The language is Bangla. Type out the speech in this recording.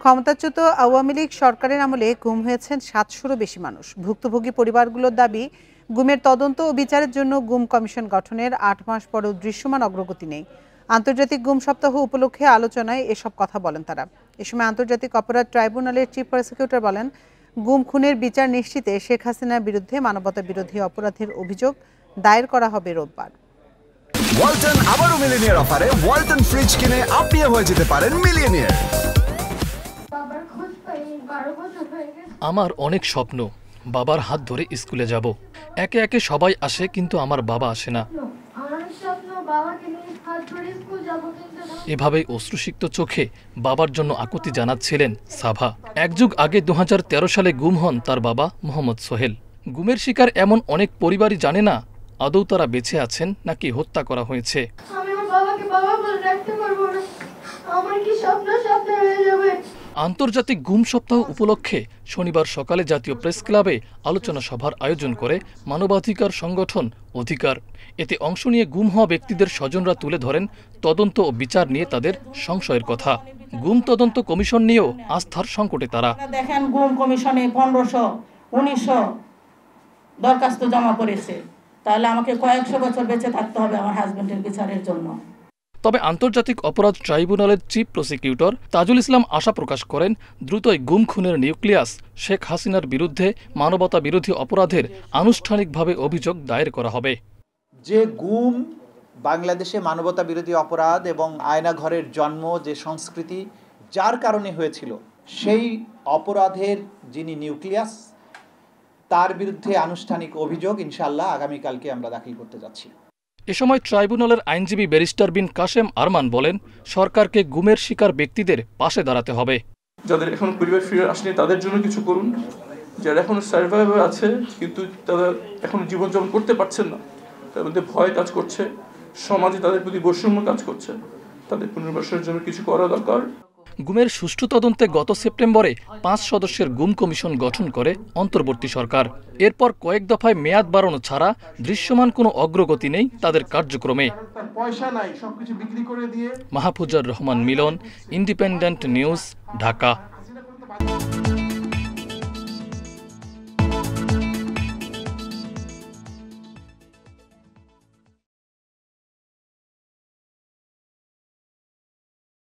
ক্ষমতাচ্যুত আওয়ামী লীগ সরকারের আমলে গুম হয়েছেন ৭০০-রও বেশি মানুষ। ভুক্তভোগী পরিবারগুলোর দাবি, গুমের তদন্ত ও বিচারের জন্য গুম কমিশন গঠনের ৮ মাস পরেও দৃশ্যমান অগ্রগতি নেই। আন্তর্জাতিক গুম সপ্তাহ উপলক্ষে আলোচনায় এসব কথা বলেন তারা। এ সময় আন্তর্জাতিক অপরাধ ট্রাইব্যুনালের চিফ প্রসিকিউটর বলেন, গুম খুনের বিচার নিশ্চিতে শেখ হাসিনার বিরুদ্ধে মানবতা বিরোধী অপরাধের অভিযোগ দায়ের করা হবে রোববার। ওয়ালটন আবারও মিলিয়নিয়ার অফারে ওয়ালটন ফ্রিজ কিনে আপনিও হয়ে যেতে পারেন মিলিয়নিয়ার। আমার অনেক স্বপ্ন, বাবার হাত ধরে স্কুলে যাব। একে একে সবাই আসে, কিন্তু আমার বাবা আসে না। এভাবেই অশ্রুসিক্ত চোখে বাবার জন্য আকুতি জানাচ্ছিলেন সাভা। এক যুগ আগে ২০১৩ সালে গুম হন তার বাবা মোহাম্মদ সোহেল। গুমের শিকার এমন অনেক পরিবারই জানে না আদৌ তারা বেঁচে আছেন নাকি হত্যা করা হয়েছে। আন্তর্জাতিক গুম সপ্তাহ উপলক্ষে শনিবার সকালে জাতীয় প্রেস ক্লাবে আলোচনা সভার আয়োজন করে মানবাধিকার সংগঠন অধিকার। এতে অংশ নিয়ে গুম হওয়া ব্যক্তিদের স্বজনরা তুলে ধরেন তদন্ত ও বিচার নিয়ে তাদের সংশয়ের কথা। গুম তদন্ত কমিশন নিয়েও আস্থার সংকটে তারা। দেখেন, গুম কমিশনে ১৫০০-১৯০০ দরখাস্ত জমা পড়েছে, তাহলে আমাকে কয়েকশো বছর বেঁচে থাকতে হবে আমার হাজবেন্ডের বিচারের জন্য। তবে আন্তর্জাতিক অপরাধ ট্রাইব্যুনালের চিফ প্রসিকিউটর তাজুল ইসলাম আশা প্রকাশ করেন, দ্রুতই গুম খুনের নিউক্লিয়াস শেখ হাসিনার বিরুদ্ধে মানবতা বিরোধী অপরাধের আনুষ্ঠানিকভাবে অভিযোগ দায়ের করা হবে। যে গুম বাংলাদেশে মানবতা বিরোধী অপরাধ এবং আয়নাঘরের জন্ম, যে সংস্কৃতি যার কারণে হয়েছিল, সেই অপরাধের যিনি নিউক্লিয়াস, তার বিরুদ্ধে আনুষ্ঠানিক অভিযোগ ইনশাআল্লাহ আগামীকালকে আমরা দাখিল করতে যাচ্ছি। এ সময় ট্রাইব্যুনালের আইনজীবী ব্যারিস্টার বিন কাশেম আরমান বলেন, সরকারকে গুমের শিকার ব্যক্তিদের পাশে দাঁড়াতে হবে। যাদের এখন পরিবার ফিরে আসেনি তাদের জন্য কিছু করুন, যারা এখন সার্ভাইভার আছে কিন্তু তারা এখন জীবনযাপন করতে পারছেন না, তার মধ্যে ভয় কাজ করছে, সমাজে তাদের প্রতি বৈষম্য কাজ করছে, তাদের পুনর্বাসনের জন্য কিছু করা দরকার। গুমের সুষ্ঠু তদন্তে গত সেপ্টেম্বরে ৫ সদস্যের গুম কমিশন গঠন করে অন্তর্বর্তী সরকার। এরপর কয়েক দফায় মেয়াদ বাড়ানো ছাড়া দৃশ্যমান কোনো অগ্রগতি নেই তাদের কার্যক্রমে। মাহফুজার রহমান মিলন, ইন্ডিপেন্ডেন্ট নিউজ, ঢাকা।